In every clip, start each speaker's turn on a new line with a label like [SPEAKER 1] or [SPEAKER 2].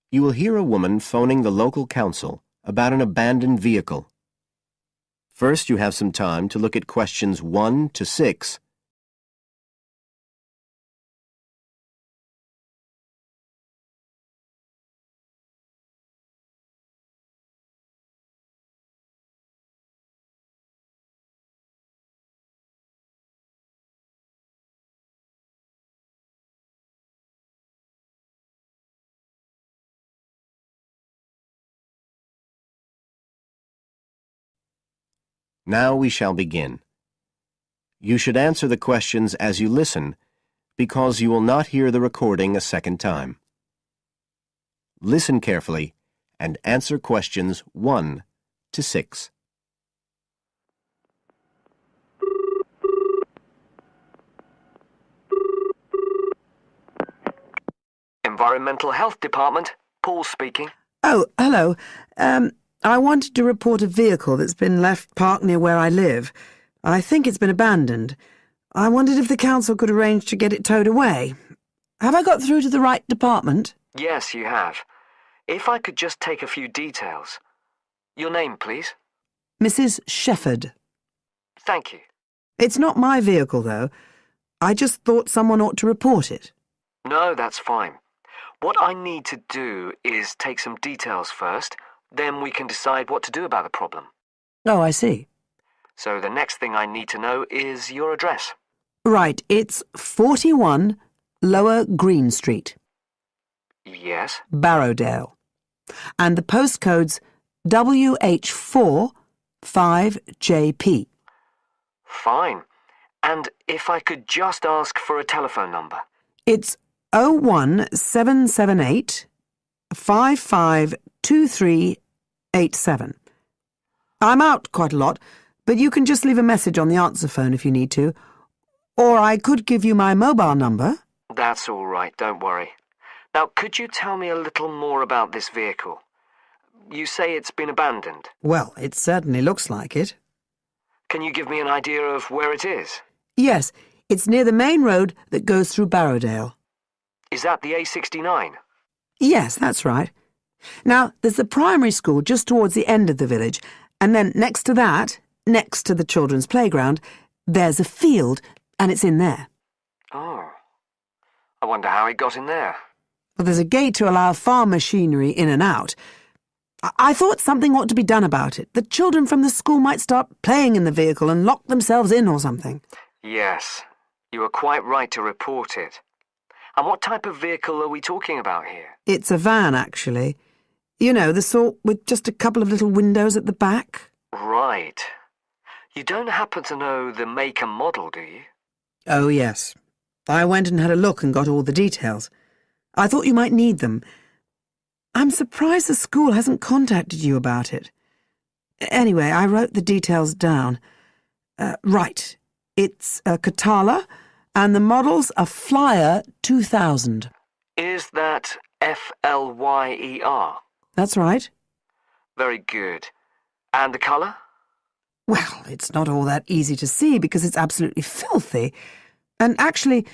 [SPEAKER 1] You will hear a woman phoning the local council about an abandoned vehicle. First, you have some time to look at questions 1 to 6. Now we shall begin. You should answer the questions as you listen, because you will not hear the recording a second time. Listen carefully and answer questions 1 to 6.
[SPEAKER 2] Environmental Health Department, Paul speaking.
[SPEAKER 3] Oh, hello. I wanted to report a vehicle that's been left parked near where I live. I think it's been abandoned. I wondered if the council could arrange to get it towed away. Have I got through to the right department?
[SPEAKER 2] Yes, you have. If I could just take a few details. Your name, please?
[SPEAKER 3] Mrs. Shefford.
[SPEAKER 2] Thank you.
[SPEAKER 3] It's not my vehicle, though. I just thought someone ought to report it.
[SPEAKER 2] No, that's fine. What I need to do is take some details first, then we can decide what to do about the problem.
[SPEAKER 3] Oh, I see.
[SPEAKER 2] So the next thing I need to know is your address.
[SPEAKER 3] Right, it's 41 Lower Green Street,
[SPEAKER 2] Yes?
[SPEAKER 3] Barrowdale. And the postcode's WH4 5JP.
[SPEAKER 2] Fine. And if I could just ask for a telephone number.
[SPEAKER 3] It's 01778 552387. I'm out quite a lot, but you can just leave a message on the answer phone if you need to. Or I could give you my mobile number.
[SPEAKER 2] That's all right, don't worry. Now, could you tell me a little more about this vehicle? You say it's been abandoned.
[SPEAKER 3] Well, it certainly looks like it.
[SPEAKER 2] Can you give me an idea of where it is?
[SPEAKER 3] Yes, it's near the main road that goes through Barrowdale.
[SPEAKER 2] Is that the A69?
[SPEAKER 3] Yes, that's right. Now, there's the primary school just towards the end of the village, and then next to that, next to the children's playground, there's a field, and it's in there.
[SPEAKER 2] Oh. I wonder how it got in there.
[SPEAKER 3] Well, there's a gate to allow farm machinery in and out. I thought something ought to be done about it. The children from the school might start playing in the vehicle and lock themselves in or something.
[SPEAKER 2] Yes, you were quite right to report it. And what type of vehicle are we talking about here?
[SPEAKER 3] It's a van, actually. You know, the sort with just a couple of little windows at the back.
[SPEAKER 2] Right. You don't happen to know the make and model, do you?
[SPEAKER 3] Oh, yes. I went and had a look and got all the details. I thought you might need them. I'm surprised the school hasn't contacted you about it. Anyway, I wrote the details down. Right. It's a Catala, and the model's a Flyer 2000.
[SPEAKER 2] Is that Flyer?
[SPEAKER 3] That's right.
[SPEAKER 2] Very good. And the colour?
[SPEAKER 3] Well, it's not all that easy to see because it's absolutely filthy. And actually,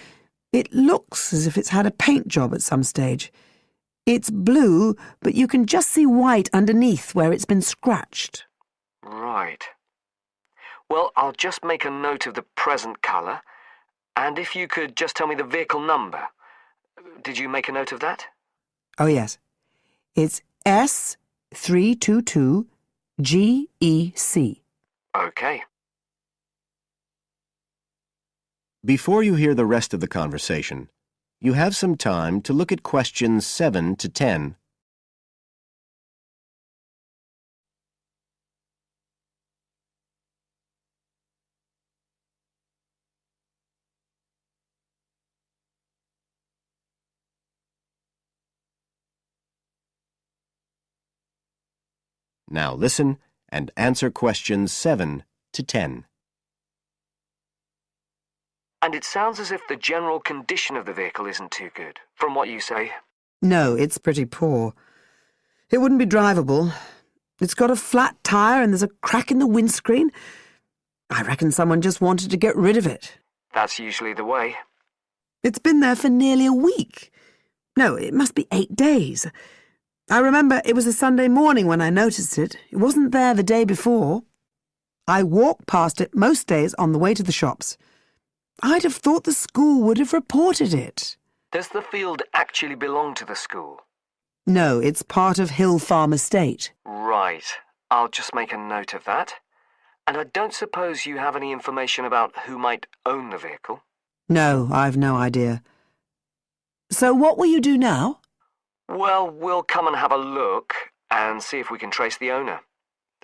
[SPEAKER 3] it looks as if it's had a paint job at some stage. It's blue, but you can just see white underneath where it's been scratched.
[SPEAKER 2] Right. Well, I'll just make a note of the present colour, and if you could just tell me the vehicle number. Did you make a note of that?
[SPEAKER 3] Oh, yes. It's S322GEC.
[SPEAKER 2] Okay.
[SPEAKER 1] Before you hear the rest of the conversation, you have some time to look at questions 7 to 10. Now listen and answer questions 7 to 10.
[SPEAKER 2] And it sounds as if the general condition of the vehicle isn't too good, from what you say.
[SPEAKER 3] No, it's pretty poor. It wouldn't be drivable. It's got a flat tyre and there's a crack in the windscreen. I reckon someone just wanted to get rid of it.
[SPEAKER 2] That's usually the way.
[SPEAKER 3] It's been there for nearly a week. No, it must be 8 days. I remember it was a Sunday morning when I noticed it. It wasn't there the day before. I walk past it most days on the way to the shops. I'd have thought the school would have reported it.
[SPEAKER 2] Does the field actually belong to the school?
[SPEAKER 3] No, it's part of Hill Farm Estate.
[SPEAKER 2] Right. I'll just make a note of that. And I don't suppose you have any information about who might own the vehicle?
[SPEAKER 3] No, I've no idea. So what will you do now?
[SPEAKER 2] Well, we'll come and have a look and see if we can trace the owner.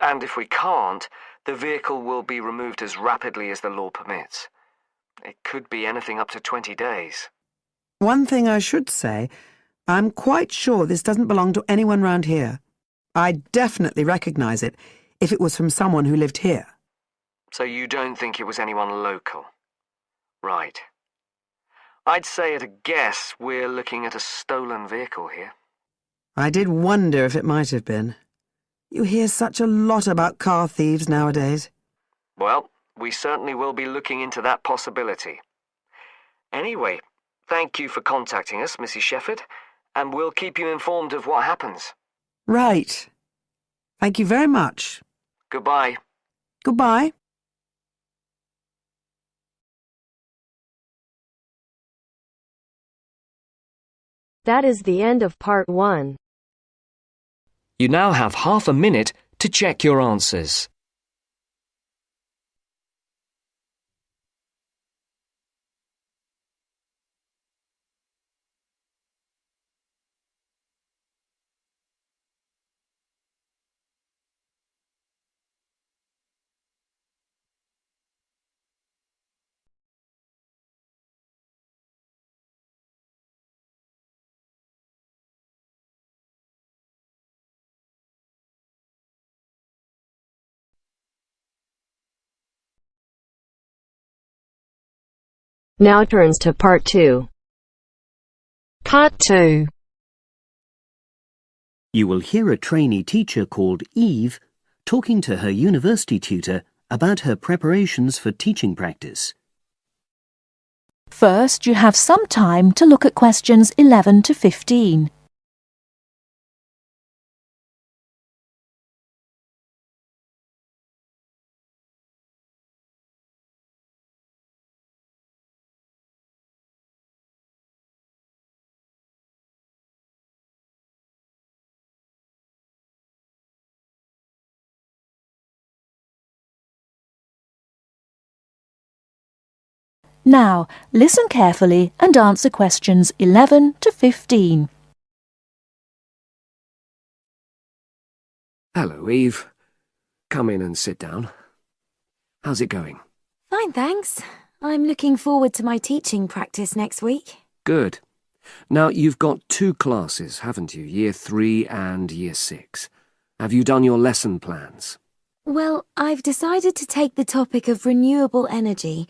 [SPEAKER 2] And if we can't, the vehicle will be removed as rapidly as the law permits. It could be anything up to 20 days.
[SPEAKER 3] One thing I should say, I'm quite sure this doesn't belong to anyone round here. I'd definitely recognise it if it was from someone who lived here.
[SPEAKER 2] So you don't think it was anyone local? Right. I'd say at a guess we're looking at a stolen vehicle here.
[SPEAKER 3] I did wonder if it might have been. You hear such a lot about car thieves nowadays.
[SPEAKER 2] Well, we certainly will be looking into that possibility. Anyway, thank you for contacting us, Mrs. Shefford, and we'll keep you informed of what happens.
[SPEAKER 3] Right. Thank you very much.
[SPEAKER 2] Goodbye.
[SPEAKER 3] Goodbye.
[SPEAKER 4] That is the end of part 1.
[SPEAKER 2] You now have half a minute to check your answers.
[SPEAKER 4] Now turns to part 2.
[SPEAKER 5] Part 2.
[SPEAKER 6] You will hear a trainee teacher called Eve talking to her university tutor about her preparations for teaching practice.
[SPEAKER 5] First, you have some time to look at questions 11 to 15. Now, listen carefully and answer questions 11 to 15.
[SPEAKER 2] Hello, Eve. Come in and sit down. How's it going?
[SPEAKER 7] Fine, thanks. I'm looking forward to my teaching practice next week.
[SPEAKER 2] Good. Now, you've got 2 classes, haven't you? Year 3 and Year 6. Have you done your lesson plans?
[SPEAKER 7] Well, I've decided to take the topic of renewable energy.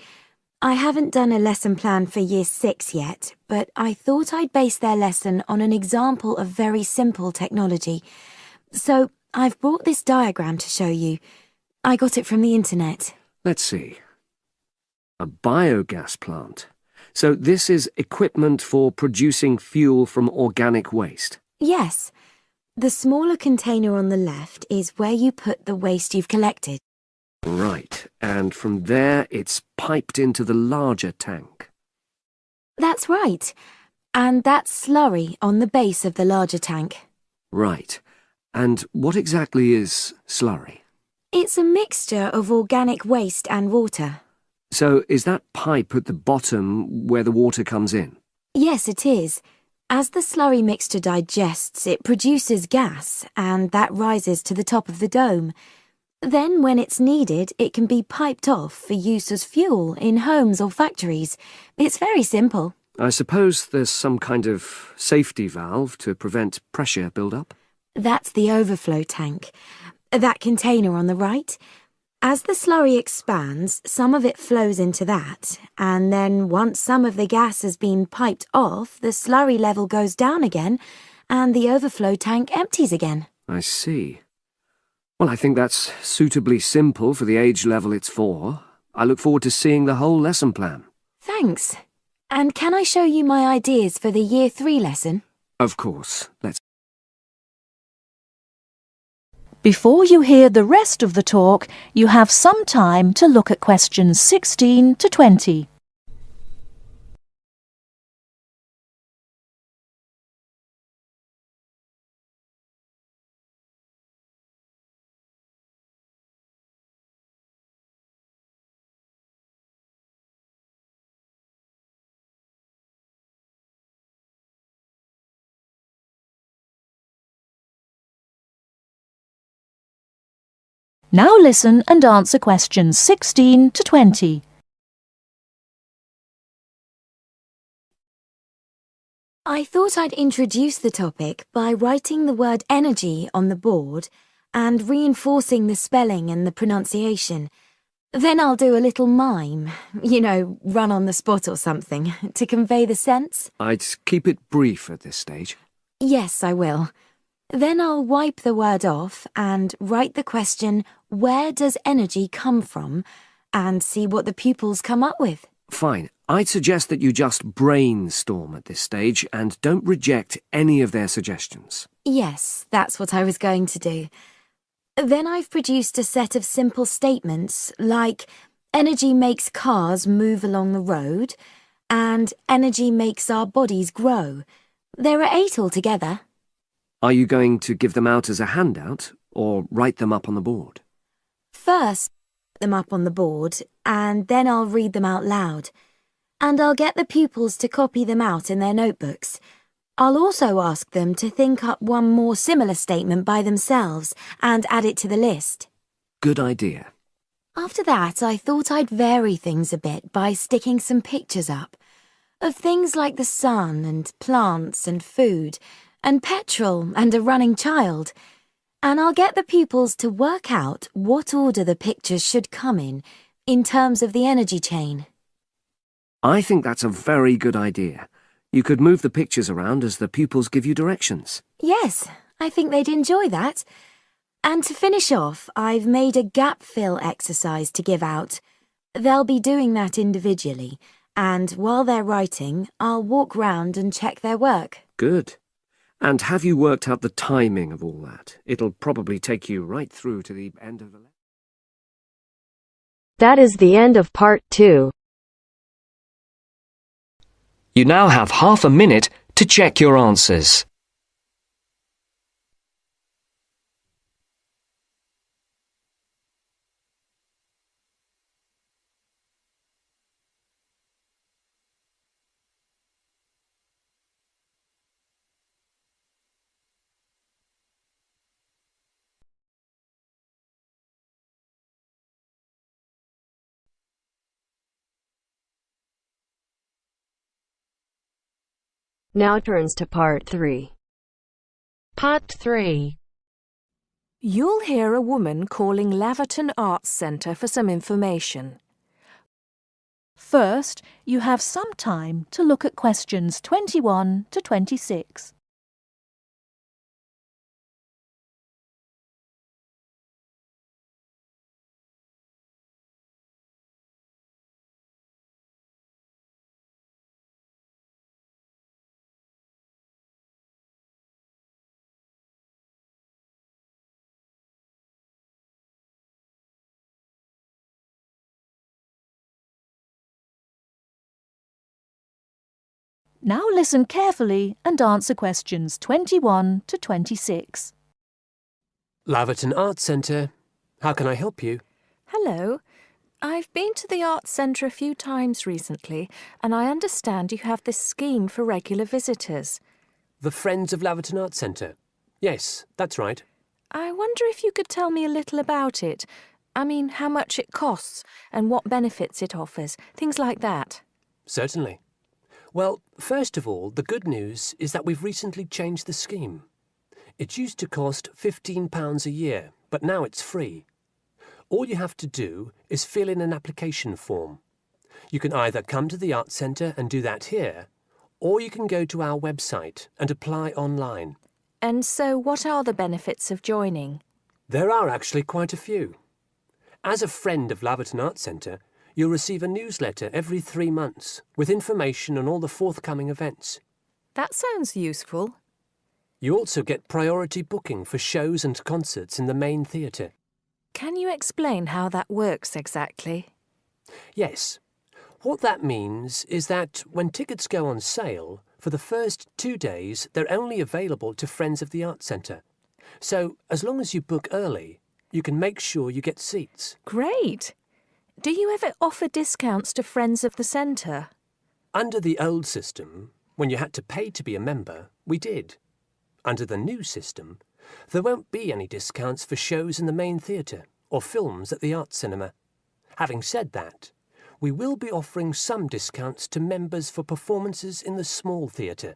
[SPEAKER 7] I haven't done a lesson plan for Year 6 yet, but I thought I'd base their lesson on an example of very simple technology. So, I've brought this diagram to show you. I got it from the internet.
[SPEAKER 2] Let's see. A biogas plant. So this is equipment for producing fuel from organic waste?
[SPEAKER 7] Yes. The smaller container on the left is where you put the waste you've collected.
[SPEAKER 2] Right, and from there it's piped into the larger tank.
[SPEAKER 7] That's right. And that's slurry on the base of the larger tank.
[SPEAKER 2] Right. And what exactly is slurry?
[SPEAKER 7] It's a mixture of organic waste and water.
[SPEAKER 2] So is that pipe at the bottom where the water comes in?
[SPEAKER 7] Yes, it is. As the slurry mixture digests, it produces gas, and that rises to the top of the dome. Then, when it's needed, it can be piped off for use as fuel in homes or factories. It's very simple.
[SPEAKER 2] I suppose there's some kind of safety valve to prevent pressure build-up?
[SPEAKER 7] That's the overflow tank. That container on the right. As the slurry expands, some of it flows into that, and then once some of the gas has been piped off, the slurry level goes down again, and the overflow tank empties again.
[SPEAKER 2] I see. Well, I think that's suitably simple for the age level it's for. I look forward to seeing the whole lesson plan.
[SPEAKER 7] Thanks. And can I show you my ideas for the Year 3 lesson?
[SPEAKER 2] Of course. Let's
[SPEAKER 5] Before you hear the rest of the talk, you have some time to look at questions 16 to 20. Now listen and answer questions 16 to 20.
[SPEAKER 7] I thought I'd introduce the topic by writing the word energy on the board and reinforcing the spelling and the pronunciation. Then I'll do a little mime, run on the spot or something, to convey the sense.
[SPEAKER 2] I'd keep it brief at this stage.
[SPEAKER 7] Yes, I will. Then I'll wipe the word off and write the question, where does energy come from? And see what the pupils come up with.
[SPEAKER 2] Fine. I'd suggest that you just brainstorm at this stage and don't reject any of their suggestions.
[SPEAKER 7] Yes, that's what I was going to do. Then I've produced a set of simple statements like, energy makes cars move along the road, and energy makes our bodies grow. There are 8 altogether.
[SPEAKER 2] Are you going to give them out as a handout or write them up on the board?
[SPEAKER 7] First, put them up on the board, and then I'll read them out loud. And I'll get the pupils to copy them out in their notebooks. I'll also ask them to think up one more similar statement by themselves and add it to the list.
[SPEAKER 2] Good idea.
[SPEAKER 7] After that, I thought I'd vary things a bit by sticking some pictures up of things like the sun and plants and food and petrol and a running child. And I'll get the pupils to work out what order the pictures should come in terms of the energy chain.
[SPEAKER 2] I think that's a very good idea. You could move the pictures around as the pupils give you directions.
[SPEAKER 7] Yes, I think they'd enjoy that. And to finish off, I've made a gap fill exercise to give out. They'll be doing that individually, and while they're writing, I'll walk round and check their work.
[SPEAKER 2] Good. And have you worked out the timing of all that? It'll probably take you right through to the end of the lesson.
[SPEAKER 4] That is the end of part 2.
[SPEAKER 2] You now have half a minute to check your answers.
[SPEAKER 4] Now turns to part 3.
[SPEAKER 8] Part 3. You'll hear a woman calling Laverton Arts Centre for some information.
[SPEAKER 5] First, you have some time to look at questions 21 to 26. Now listen carefully and answer questions 21 to 26.
[SPEAKER 9] Laverton Arts Centre. How can I help you?
[SPEAKER 8] Hello. I've been to the Arts Centre a few times recently, and I understand you have this scheme for regular visitors.
[SPEAKER 9] The Friends of Laverton Arts Centre. Yes, that's right.
[SPEAKER 8] I wonder if you could tell me a little about it. I mean, how much it costs and what benefits it offers, things like that.
[SPEAKER 9] Certainly. Well, first of all, the good news is that we've recently changed the scheme. It used to cost £15 a year, but now it's free. All you have to do is fill in an application form. You can either come to the Arts Centre and do that here, or you can go to our website and apply online.
[SPEAKER 8] And so what are the benefits of joining?
[SPEAKER 9] There are actually quite a few. As a friend of Laverton Arts Centre, you'll receive a newsletter every 3 months with information on all the forthcoming events.
[SPEAKER 8] That sounds useful.
[SPEAKER 9] You also get priority booking for shows and concerts in the main theatre.
[SPEAKER 8] Can you explain how that works exactly?
[SPEAKER 9] Yes. What that means is that when tickets go on sale, for the first 2 days they're only available to Friends of the Arts Centre. So, as long as you book early, you can make sure you get seats.
[SPEAKER 8] Great! Do you ever offer discounts to Friends of the Centre?
[SPEAKER 9] Under the old system, when you had to pay to be a member, we did. Under the new system, there won't be any discounts for shows in the main theatre or films at the Arts Cinema. Having said that, we will be offering some discounts to members for performances in the small theatre.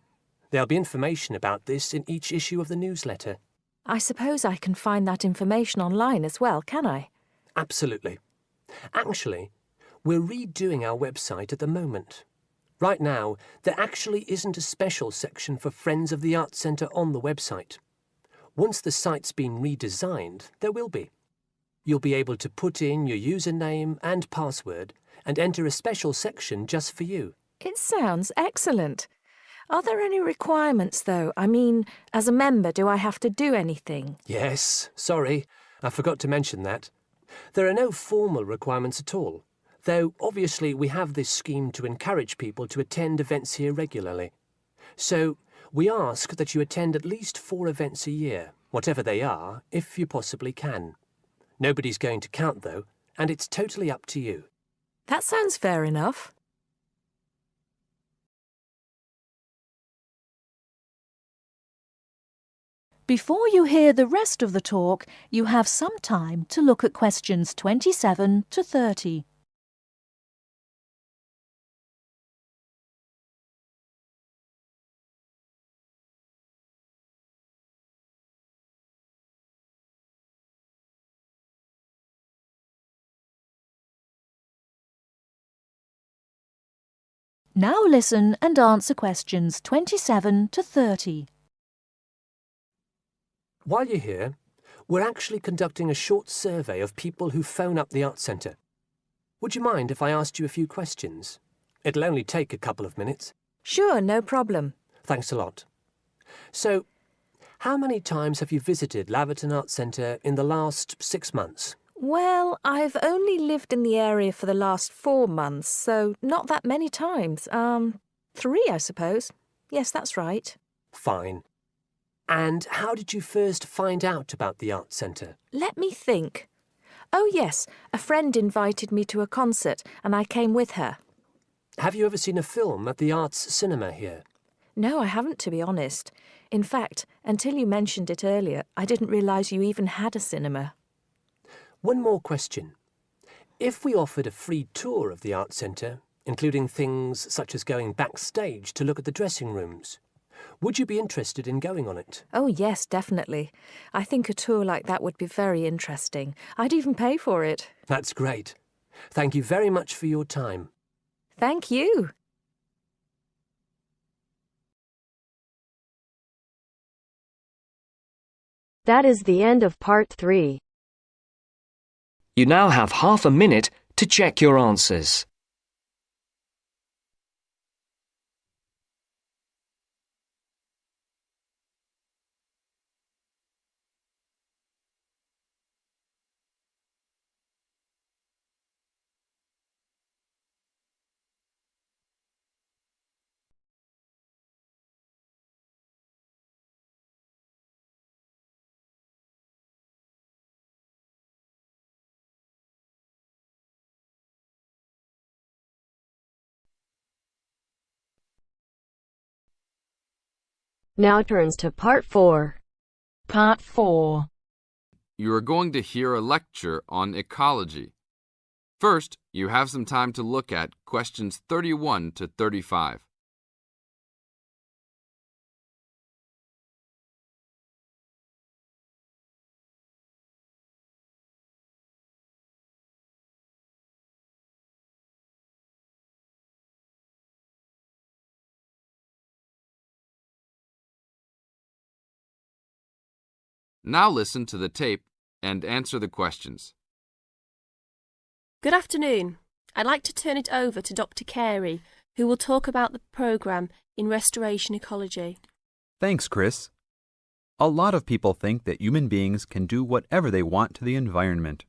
[SPEAKER 9] There'll be information about this in each issue of the newsletter.
[SPEAKER 8] I suppose I can find that information online as well, can I?
[SPEAKER 9] Absolutely. Actually, we're redoing our website at the moment. Right now, there actually isn't a special section for Friends of the Arts Centre on the website. Once the site's been redesigned, there will be. You'll be able to put in your username and password and enter a special section just for you.
[SPEAKER 8] It sounds excellent. Are there any requirements, though? I mean, as a member, do I have to do anything?
[SPEAKER 9] Yes, sorry, I forgot to mention that. There are no formal requirements at all, though obviously we have this scheme to encourage people to attend events here regularly. So we ask that you attend at least 4 events a year, whatever they are, if you possibly can. Nobody's going to count, though, and it's totally up to you.
[SPEAKER 8] That sounds fair enough.
[SPEAKER 5] Before you hear the rest of the talk, you have some time to look at questions 27 to 30. Now listen and answer questions 27 to 30.
[SPEAKER 9] While you're here, we're actually conducting a short survey of people who phone up the Arts Centre. Would you mind if I asked you a few questions? It'll only take a couple of minutes.
[SPEAKER 8] Sure, no problem.
[SPEAKER 9] Thanks a lot. So, how many times have you visited Laverton Arts Centre in the last 6 months?
[SPEAKER 8] Well, I've only lived in the area for the last 4 months, so not that many times. 3, I suppose. Yes, that's right.
[SPEAKER 9] Fine. And how did you first find out about the Arts Centre?
[SPEAKER 8] Let me think. Oh, yes, a friend invited me to a concert, and I came with her.
[SPEAKER 9] Have you ever seen a film at the Arts Cinema here?
[SPEAKER 8] No, I haven't, to be honest. In fact, until you mentioned it earlier, I didn't realise you even had a cinema.
[SPEAKER 9] One more question. If we offered a free tour of the Arts Centre, including things such as going backstage to look at the dressing rooms, would you be interested in going on it?
[SPEAKER 8] Oh, yes, definitely. I think a tour like that would be very interesting. I'd even pay for it.
[SPEAKER 9] That's great. Thank you very much for your time.
[SPEAKER 8] Thank you.
[SPEAKER 4] That is the end of part 3.
[SPEAKER 2] You now have half a minute to check your answers.
[SPEAKER 4] Now turns to part 4.
[SPEAKER 10] Part 4. You are going to hear a lecture on ecology. First, you have some time to look at questions 31 to 35. Now listen to the tape and answer the questions.
[SPEAKER 11] Good afternoon. I'd like to turn it over to Dr. Carey, who will talk about the programme in restoration ecology.
[SPEAKER 12] Thanks, Chris. A lot of people think that human beings can do whatever they want to the environment.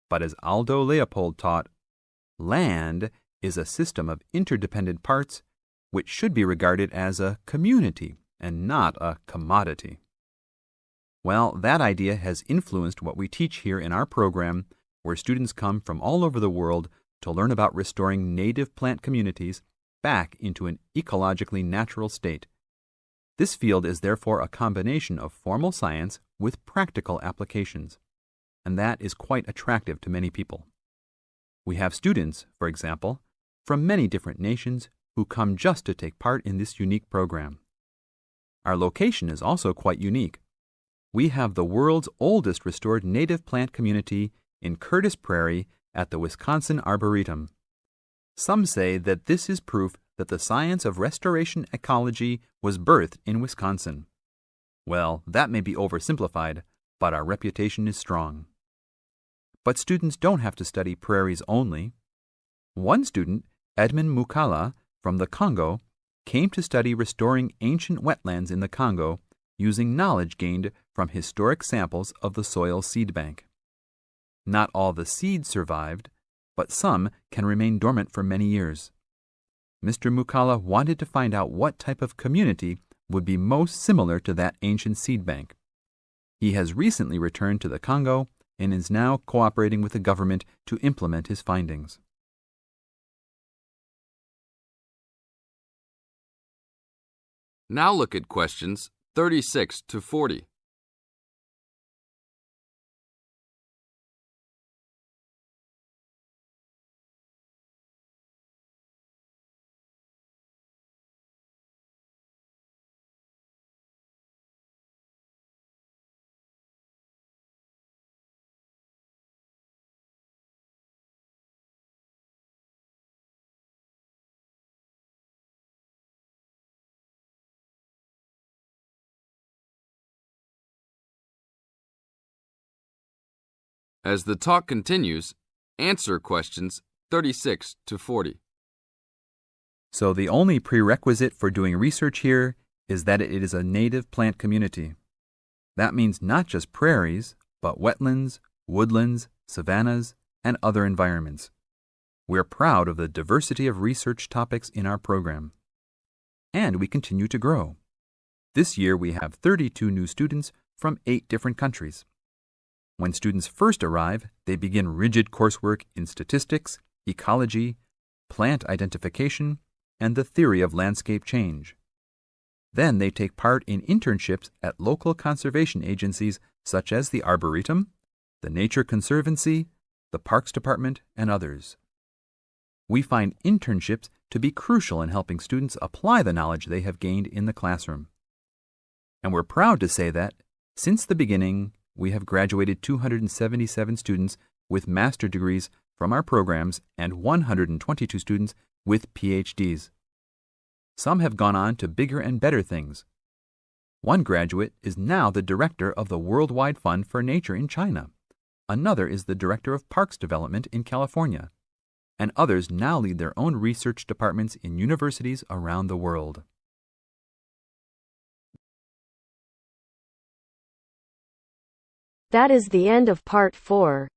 [SPEAKER 12] But as Aldo Leopold taught, land is a system of interdependent parts which should be regarded as a community and not a commodity. Well, that idea has influenced what we teach here in our program, where students come from all over the world to learn about restoring native plant communities back into an ecologically natural state. This field is therefore a combination of formal science with practical applications, and that is quite attractive to many people. We have students, for example, from many different nations who come just to take part in this unique program. Our location is also quite unique. We have the world's oldest restored native plant community in Curtis Prairie at the Wisconsin Arboretum. Some say that this is proof that the science of restoration ecology was birthed in Wisconsin. Well, that may be oversimplified, but our reputation is strong. But students don't have to study prairies only. One student, Edmund Mukala from the Congo, came to study restoring ancient wetlands in the Congo using knowledge gained from historic samples of the soil seed bank. Not all the seeds survived, but some can remain dormant for many years. Mr. Mukala wanted to find out what type of community would be most similar to that ancient seed bank. He has recently returned to the Congo and is now cooperating with the government to implement his findings.
[SPEAKER 10] Now look at questions 36 to 40. As the talk continues, answer questions 36 to 40.
[SPEAKER 12] So the only prerequisite for doing research here is that it is a native plant community. That means not just prairies, but wetlands, woodlands, savannas, and other environments. We're proud of the diversity of research topics in our program. And we continue to grow. This year we have 32 new students from 8 different countries. When students first arrive, they begin rigid coursework in statistics, ecology, plant identification, and the theory of landscape change. Then they take part in internships at local conservation agencies such as the Arboretum, the Nature Conservancy, the Parks Department, and others. We find internships to be crucial in helping students apply the knowledge they have gained in the classroom. And we're proud to say that, since the beginning, we have graduated 277 students with master degrees from our programs and 122 students with PhDs. Some have gone on to bigger and better things. One graduate is now the director of the Worldwide Fund for Nature in China. Another is the director of Parks Development in California. And others now lead their own research departments in universities around the world.
[SPEAKER 4] That is the end of part 4.